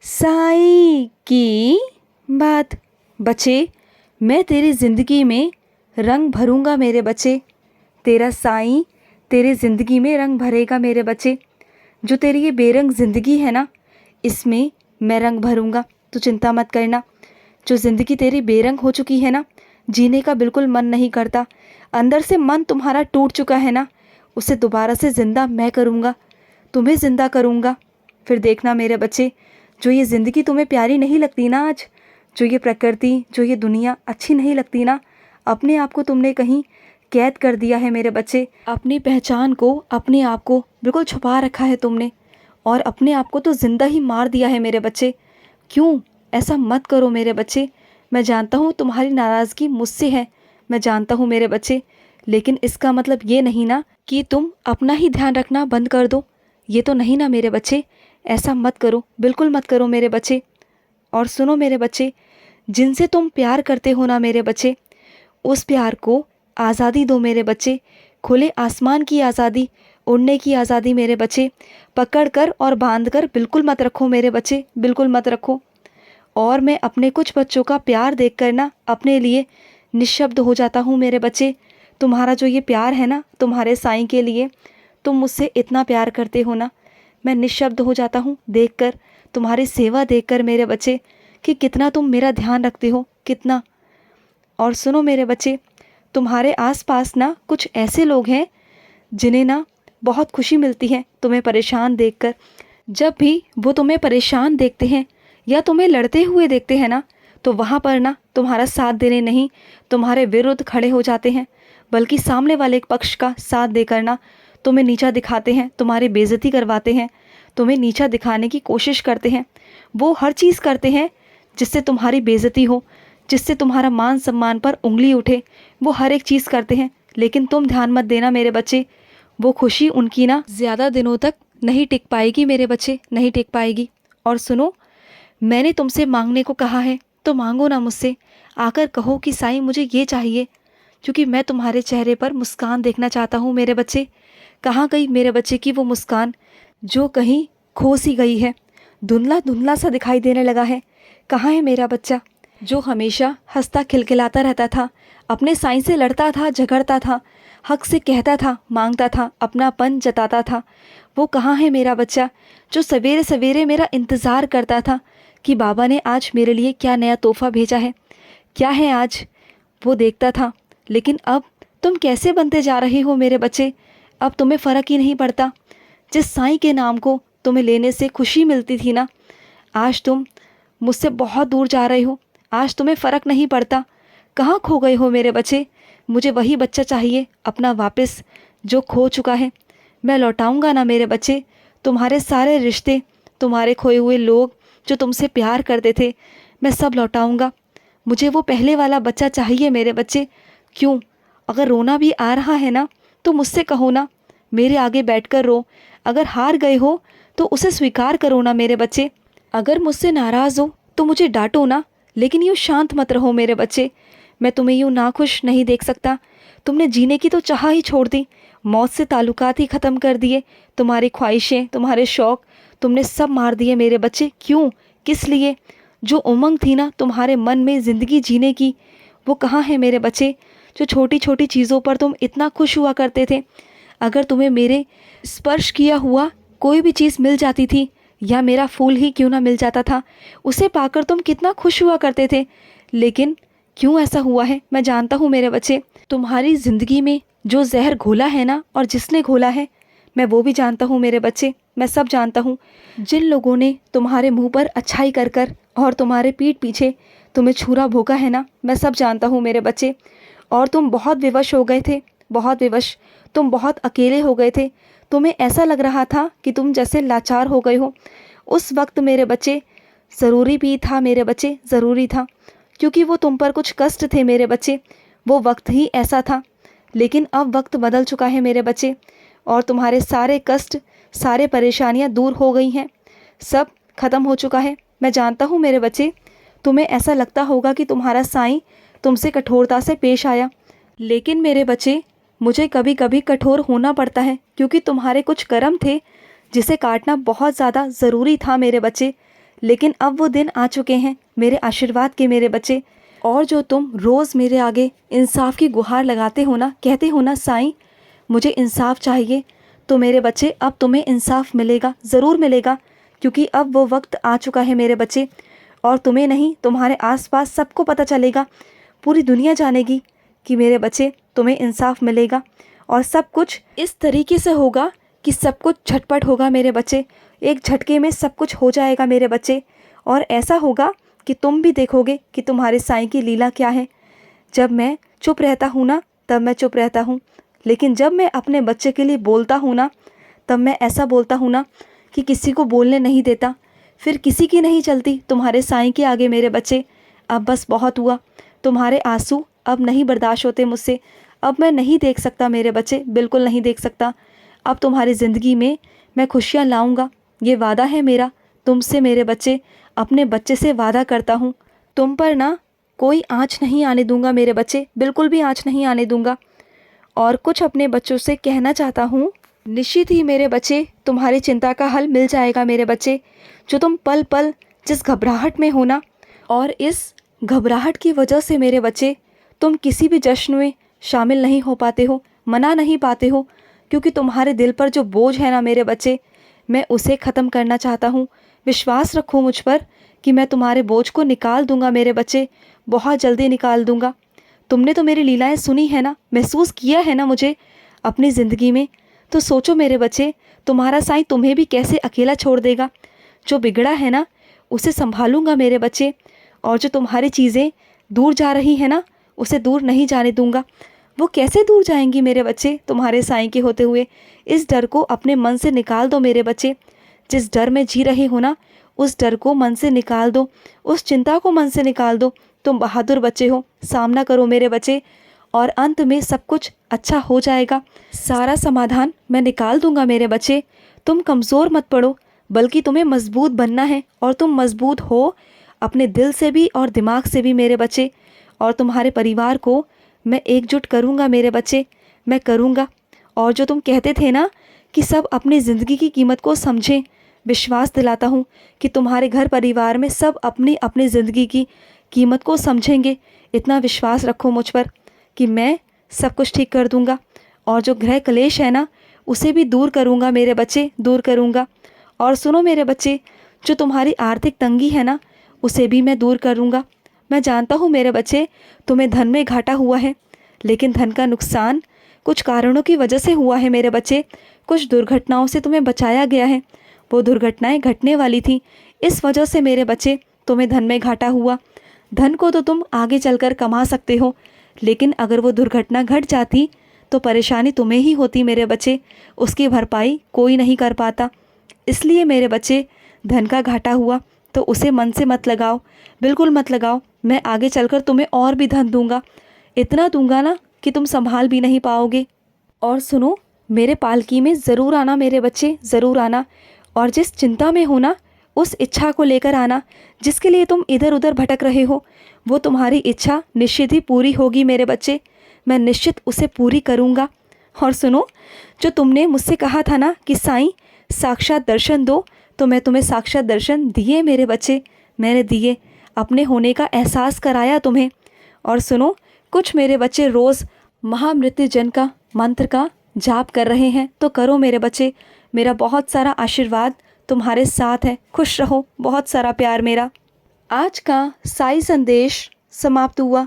साईं की बात। बच्चे, मैं तेरी ज़िंदगी में रंग भरूंगा मेरे बच्चे। तेरा साईं तेरी ज़िंदगी में रंग भरेगा मेरे बच्चे। जो तेरी ये बेरंग ज़िंदगी है ना, इसमें मैं रंग भरूंगा, तो चिंता मत करना। जो ज़िंदगी तेरी बेरंग हो चुकी है ना, जीने का बिल्कुल मन नहीं करता, अंदर से मन तुम्हारा टूट चुका है ना, उसे दोबारा से ज़िंदा मैं करूँगा, तुम्हें ज़िंदा करूँगा। फिर देखना मेरे बच्चे, जो ये ज़िंदगी तुम्हें प्यारी नहीं लगती ना आज, जो ये प्रकृति, जो ये दुनिया अच्छी नहीं लगती ना, अपने आप को तुमने कहीं कैद कर दिया है मेरे बच्चे। अपनी पहचान को, अपने आप को बिल्कुल छुपा रखा है तुमने, और अपने आप को तो ज़िंदा ही मार दिया है मेरे बच्चे। क्यों? ऐसा मत करो मेरे बच्चे। मैं जानता हूँ तुम्हारी नाराज़गी मुझसे है, मैं जानता हूँ मेरे बच्चे, लेकिन इसका मतलब ये नहीं ना कि तुम अपना ही ध्यान रखना बंद कर दो। ये तो नहीं ना मेरे बच्चे, ऐसा मत करो, बिल्कुल मत करो मेरे बच्चे। और सुनो मेरे बच्चे, जिनसे तुम प्यार करते हो ना मेरे बच्चे, उस प्यार को आज़ादी दो मेरे बच्चे। खुले आसमान की आज़ादी, उड़ने की आज़ादी मेरे बच्चे। पकड़ कर और बांध कर बिल्कुल मत रखो मेरे बच्चे, बिल्कुल मत रखो। और मैं अपने कुछ बच्चों का प्यार देख कर ना अपने लिए निशब्द हो जाता हूँ मेरे बच्चे। तुम्हारा जो ये प्यार है ना तुम्हारे साईं के लिए, तुम मुझसे इतना प्यार करते हो ना, मैं निशब्द हो जाता हूँ देखकर, तुम्हारी सेवा देखकर मेरे बच्चे, कि कितना तुम मेरा ध्यान रखते हो, कितना। और सुनो मेरे बच्चे, तुम्हारे आसपास ना कुछ ऐसे लोग हैं जिन्हें ना बहुत खुशी मिलती है तुम्हें परेशान देखकर। जब भी वो तुम्हें परेशान देखते हैं या तुम्हें लड़ते हुए देखते हैं ना, तो वहाँ पर ना तुम्हारा साथ देने नहीं, तुम्हारे विरुद्ध खड़े हो जाते हैं, बल्कि सामने वाले पक्ष का साथ देकर ना तुम्हें नीचा दिखाते हैं, तुम्हारी बेइज्जती करवाते हैं, तुम्हें नीचा दिखाने की कोशिश करते हैं। वो हर चीज़ करते हैं जिससे तुम्हारी बेइज्जती हो, जिससे तुम्हारा मान सम्मान पर उंगली उठे। वो हर एक चीज़ करते हैं, लेकिन तुम ध्यान मत देना मेरे बच्चे, वो खुशी उनकी ना ज़्यादा दिनों तक नहीं टिक पाएगी मेरे बच्चे, नहीं टिक पाएगी। और सुनो, मैंने तुमसे मांगने को कहा है तो मांगो ना मुझसे, आकर कहो कि साईं मुझे ये चाहिए, क्योंकि मैं तुम्हारे चेहरे पर मुस्कान देखना चाहता हूँ मेरे बच्चे। कहाँ गई मेरे बच्चे की वो मुस्कान, जो कहीं खो सी गई है, धुंधला धुंधला सा दिखाई देने लगा है। कहाँ है मेरा बच्चा, जो हमेशा हंसता खिलखिलाता रहता था, अपने साईं से लड़ता था, झगड़ता था, हक से कहता था, मांगता था, अपनापन जताता था। वो कहाँ है मेरा बच्चा, जो सवेरे सवेरे मेरा इंतज़ार करता था कि बाबा ने आज मेरे लिए क्या नया तोहफ़ा भेजा है, क्या है आज, वो देखता था। लेकिन अब तुम कैसे बनते जा रहे हो मेरे बच्चे, अब तुम्हें फ़र्क ही नहीं पड़ता। जिस साईं के नाम को तुम्हें लेने से खुशी मिलती थी ना, आज तुम मुझसे बहुत दूर जा रहे हो, आज तुम्हें फ़र्क नहीं पड़ता। कहाँ खो गए हो मेरे बच्चे? मुझे वही बच्चा चाहिए अपना वापस, जो खो चुका है। मैं लौटाऊंगा ना मेरे बच्चे, तुम्हारे सारे रिश्ते, तुम्हारे खोए हुए लोग जो तुमसे प्यार करते थे, मैं सब लौटाऊंगा। मुझे वो पहले वाला बच्चा चाहिए मेरे बच्चे। क्यों? अगर रोना भी आ रहा है ना, तो मुझसे कहो ना, मेरे आगे बैठकर रो। अगर हार गए हो तो उसे स्वीकार करो ना मेरे बच्चे। अगर मुझसे नाराज़ हो तो मुझे डांटो ना, लेकिन यूँ शांत मत रहो मेरे बच्चे। मैं तुम्हें यूँ नाखुश नहीं देख सकता। तुमने जीने की तो चाह ही छोड़ दी, मौत से ताल्लुकात ही ख़त्म कर दिए। तुम्हारी ख्वाहिशें, तुम्हारे शौक़, तुमने सब मार दिए मेरे बच्चे। क्यों? किस लिए? जो उमंग थी ना तुम्हारे मन में ज़िंदगी जीने की, वो कहाँ है मेरे बच्चे? जो छोटी छोटी चीज़ों पर तुम इतना खुश हुआ करते थे। अगर तुम्हें मेरे स्पर्श किया हुआ कोई भी चीज़ मिल जाती थी, या मेरा फूल ही क्यों ना मिल जाता था, उसे पाकर तुम कितना खुश हुआ करते थे। लेकिन क्यों ऐसा हुआ है, मैं जानता हूँ मेरे बच्चे। तुम्हारी ज़िंदगी में जो जहर घोला है ना, और जिसने घोला है, मैं वो भी जानता हूँ मेरे बच्चे, मैं सब जानता हूँ। जिन लोगों ने तुम्हारे मुंह पर अच्छाई कर कर और तुम्हारे पीठ पीछे तुम्हें छुरा भोंका है ना, मैं सब जानता हूँ मेरे बच्चे। और तुम बहुत विवश हो गए थे, बहुत विवश, तुम बहुत अकेले हो गए थे। तुम्हें ऐसा लग रहा था कि तुम जैसे लाचार हो गए हो। उस वक्त मेरे बच्चे ज़रूरी भी था मेरे बच्चे, ज़रूरी था, क्योंकि वो तुम पर कुछ कष्ट थे मेरे बच्चे। वो वक्त ही ऐसा था। लेकिन अब वक्त बदल चुका है मेरे बच्चे, और तुम्हारे सारे कष्ट, सारे परेशानियां दूर हो गई हैं, सब खत्म हो चुका है। मैं जानता हूँ मेरे बच्चे, तुम्हें ऐसा लगता होगा कि तुम्हारा साईं तुमसे कठोरता से पेश आया, लेकिन मेरे बच्चे, मुझे कभी कभी कठोर होना पड़ता है, क्योंकि तुम्हारे कुछ कर्म थे जिसे काटना बहुत ज़्यादा ज़रूरी था मेरे बच्चे। लेकिन अब वो दिन आ चुके हैं मेरे आशीर्वाद के मेरे बच्चे। और जो तुम रोज़ मेरे आगे इंसाफ की गुहार लगाते हो ना, कहते हो ना साईं मुझे इंसाफ चाहिए, तो मेरे बच्चे अब तुम्हें इंसाफ मिलेगा, ज़रूर मिलेगा, क्योंकि अब वो वक्त आ चुका है मेरे बच्चे। और तुम्हें नहीं, तुम्हारे आसपास सबको पता चलेगा, पूरी दुनिया जानेगी कि मेरे बच्चे तुम्हें इंसाफ मिलेगा। और सब कुछ इस तरीके से होगा कि सब कुछ झटपट होगा मेरे बच्चे, एक झटके में सब कुछ हो जाएगा मेरे बच्चे। और ऐसा होगा कि तुम भी देखोगे कि तुम्हारे साईं की लीला क्या है। जब मैं चुप रहता हूँ ना, तब मैं चुप रहता हूँ, लेकिन जब मैं अपने बच्चे के लिए बोलता हूँ ना, तब मैं ऐसा बोलता हूँ ना कि किसी को बोलने नहीं देता, फिर किसी की नहीं चलती तुम्हारे साईं के आगे मेरे बच्चे। अब बस बहुत हुआ, तुम्हारे आंसू अब नहीं बर्दाश्त होते मुझसे, अब मैं नहीं देख सकता मेरे बच्चे, बिल्कुल नहीं देख सकता। अब तुम्हारी ज़िंदगी में मैं खुशियाँ लाऊंगा, ये वादा है मेरा तुमसे मेरे बच्चे, अपने बच्चे से वादा करता हूँ। तुम पर ना कोई आँच नहीं आने दूंगा मेरे बच्चे, बिल्कुल भी आँच नहीं आने दूंगा। और कुछ अपने बच्चों से कहना चाहता हूँ, निश्चित ही मेरे बच्चे तुम्हारी चिंता का हल मिल जाएगा मेरे बच्चे। जो तुम पल पल जिस घबराहट में हो ना, और इस घबराहट की वजह से मेरे बच्चे तुम किसी भी जश्न में शामिल नहीं हो पाते हो, मना नहीं पाते हो, क्योंकि तुम्हारे दिल पर जो बोझ है ना मेरे बच्चे, मैं उसे ख़त्म करना चाहता हूँ। विश्वास रखो मुझ पर कि मैं तुम्हारे बोझ को निकाल दूंगा मेरे बच्चे, बहुत जल्दी निकाल दूंगा। तुमने तो मेरी लीलाएं सुनी है ना, महसूस किया है ना मुझे अपनी ज़िंदगी में, तो सोचो मेरे बच्चे तुम्हारा साईं तुम्हें भी कैसे अकेला छोड़ देगा। जो बिगड़ा है ना उसे संभालूंगा मेरे बच्चे, और जो तुम्हारी चीज़ें दूर जा रही है ना उसे दूर नहीं जाने दूंगा। वो कैसे दूर जाएंगी मेरे बच्चे तुम्हारे साईं के होते हुए। इस डर को अपने मन से निकाल दो मेरे बच्चे, जिस डर में जी रहे हो ना उस डर को मन से निकाल दो, उस चिंता को मन से निकाल दो। तुम बहादुर बच्चे हो, सामना करो मेरे बच्चे, और अंत में सब कुछ अच्छा हो जाएगा। सारा समाधान मैं निकाल दूंगा मेरे बच्चे। तुम कमज़ोर मत पड़ो, बल्कि तुम्हें मजबूत बनना है, और तुम मजबूत हो अपने दिल से भी और दिमाग से भी मेरे बच्चे। और तुम्हारे परिवार को मैं एकजुट करूँगा मेरे बच्चे, मैं करूँगा। और जो तुम कहते थे ना कि सब अपनी ज़िंदगी की कीमत को समझें, विश्वास दिलाता हूँ कि तुम्हारे घर परिवार में सब अपनी अपनी ज़िंदगी की कीमत को समझेंगे। इतना विश्वास रखो मुझ पर कि मैं सब कुछ ठीक कर दूँगा। और जो गृह कलेश है ना उसे भी दूर करूँगा मेरे बच्चे, दूर करूँगा। और सुनो मेरे बच्चे, जो तुम्हारी आर्थिक तंगी है ना उसे भी मैं दूर करूँगा। मैं जानता हूँ मेरे बच्चे तुम्हें धन में घाटा हुआ है, लेकिन धन का नुकसान कुछ कारणों की वजह से हुआ है मेरे बच्चे। कुछ दुर्घटनाओं से तुम्हें बचाया गया है, वो दुर्घटनाएं घटने वाली थी, इस वजह से मेरे बच्चे तुम्हें धन में घाटा हुआ। धन को तो तुम आगे चलकर कमा सकते हो, लेकिन अगर वो दुर्घटना घट जाती तो परेशानी तुम्हें ही होती मेरे बच्चे, उसकी भरपाई कोई नहीं कर पाता। इसलिए मेरे बच्चे धन का घाटा हुआ तो उसे मन से मत लगाओ, बिल्कुल मत लगाओ। मैं आगे चलकर तुम्हें और भी धन दूंगा, इतना दूंगा ना कि तुम संभाल भी नहीं पाओगे। और सुनो, मेरे पालकी में ज़रूर आना मेरे बच्चे, ज़रूर आना। और जिस चिंता में हो ना उस इच्छा को लेकर आना, जिसके लिए तुम इधर उधर भटक रहे हो, वो तुम्हारी इच्छा निश्चित ही पूरी होगी मेरे बच्चे, मैं निश्चित उसे पूरी करूँगा। और सुनो, जो तुमने मुझसे कहा था ना कि साईं साक्षात दर्शन दो, तो मैं तुम्हें साक्षात दर्शन दिए मेरे बच्चे, मैंने दिए, अपने होने का एहसास कराया तुम्हें। और सुनो, कुछ मेरे बच्चे रोज़ महामृत्युंजय का मंत्र का जाप कर रहे हैं, तो करो मेरे बच्चे। मेरा बहुत सारा आशीर्वाद तुम्हारे साथ है, खुश रहो, बहुत सारा प्यार मेरा। आज का साई संदेश समाप्त हुआ।